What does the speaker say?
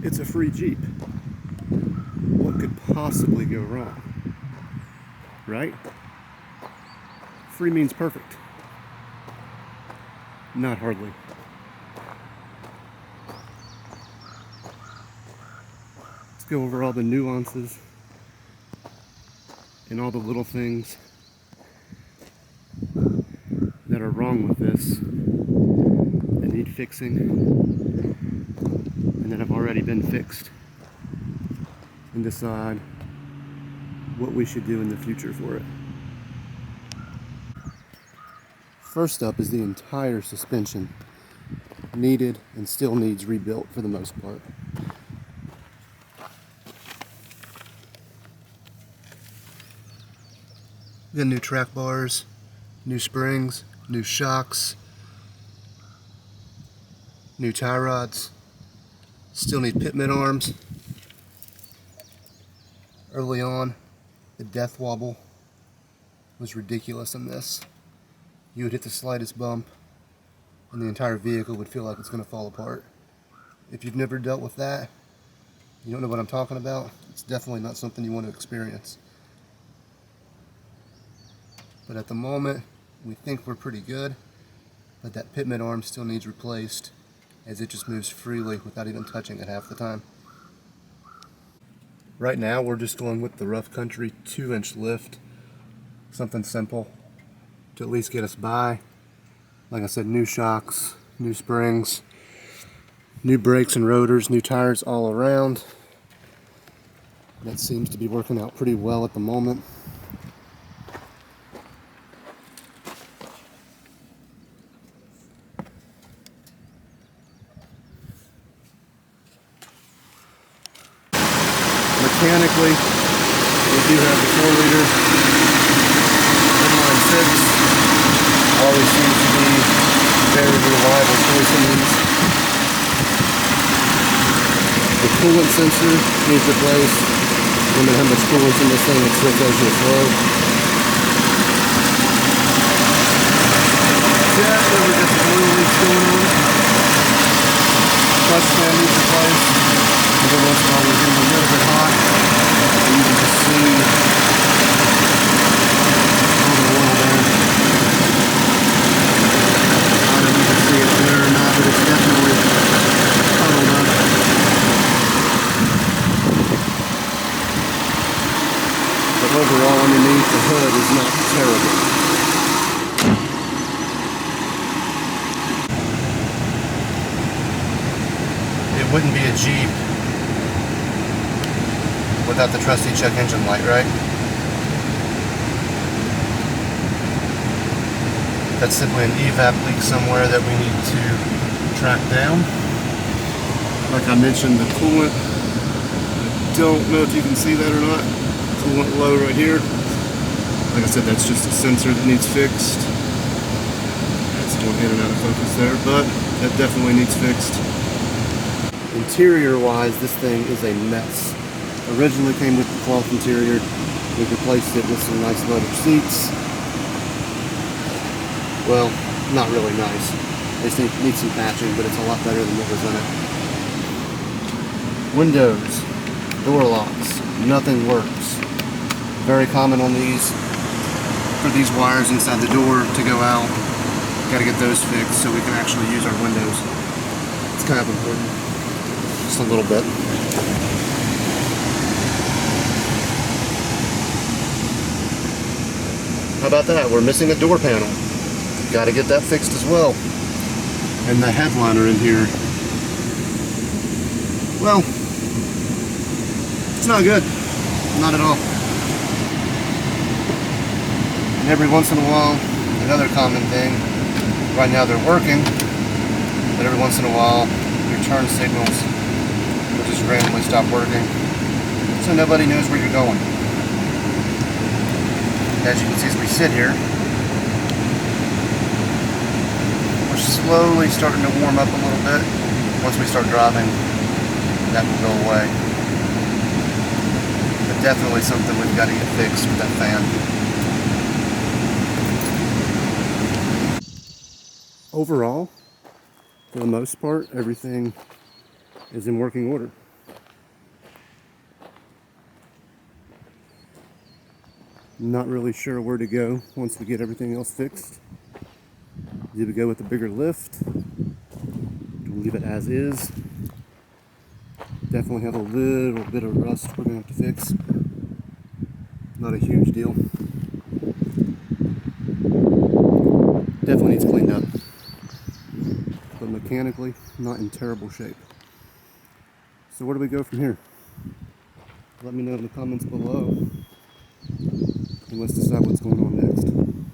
It's a free Jeep. What could possibly go wrong? Right? Free means perfect. Not hardly. Let's go over all the nuances and all the little things that are wrong with this that need fixing and that have already been fixed, and decide what we should do in the future for it. First up is the entire suspension. Needed and still needs rebuilt for the most part. We got new track bars, new springs, new shocks, new tie rods. Still need pitman arms. Early on, the death wobble was ridiculous in this. You would hit the slightest bump and the entire vehicle would feel like it's going to fall apart. If you've never dealt with that, you don't know what I'm talking about, it's definitely not something you want to experience. But at the moment, we think we're pretty good, but that pitman arm still needs replaced, as it just moves freely without even touching it half the time. Right now, we're just going with the rough country 2-inch lift, something simple to at least get us by. Like I said, new shocks, new springs, new brakes and rotors, new tires all around. That seems to be working out pretty well at the moment. Mechanically, we do have the 4-liter inline 6. Always seems to be very reliable choice in these. The coolant sensor needs replaced. Limit how much coolant in this thing, it's quick as you flow. Just over just oil leaks going on. Clutch fan needs replaced. Every once in a while we're getting a little bit hot. And you can just see all the oil there. I don't know if you can see it there or not, but it's definitely puddled up. But overall, underneath the hood is not terrible. It wouldn't be a Jeep without the trusty check engine light, right? That's simply an evap leak somewhere that we need to track down. Like I mentioned, the coolant, I don't know if you can see that or not. Coolant low right here. Like I said, that's just a sensor that needs fixed. It's going in and out of focus there, but that definitely needs fixed. Interior wise, this thing is a mess. Originally came with the cloth interior. We replaced it with some nice leather seats. Well, not really nice. They need some patching, but it's a lot better than what was in it. Windows, door locks, nothing works. Very common on these. For these wires inside the door to go out, got to get those fixed so we can actually use our windows. It's kind of important. Just a little bit. How about that? We're missing a door panel. Got to get that fixed as well. And the headliner in here, well, it's not good. Not at all. And every once in a while, another common thing, right now they're working, but every once in a while, your turn signals will just randomly stop working. So nobody knows where you're going. As you can see as we sit here, we're slowly starting to warm up a little bit. Once we start driving, that will go away. But definitely something we've got to get fixed with that fan. Overall, for the most part, everything is in working order. Not really sure where to go once we get everything else fixed. Do we go with the bigger lift? Do we leave it as is? Definitely have a little bit of rust we're going to have to fix. Not a huge deal. Definitely needs cleaned up. But mechanically, not in terrible shape. So where do we go from here? Let me know in the comments below. And let's decide what's going on next.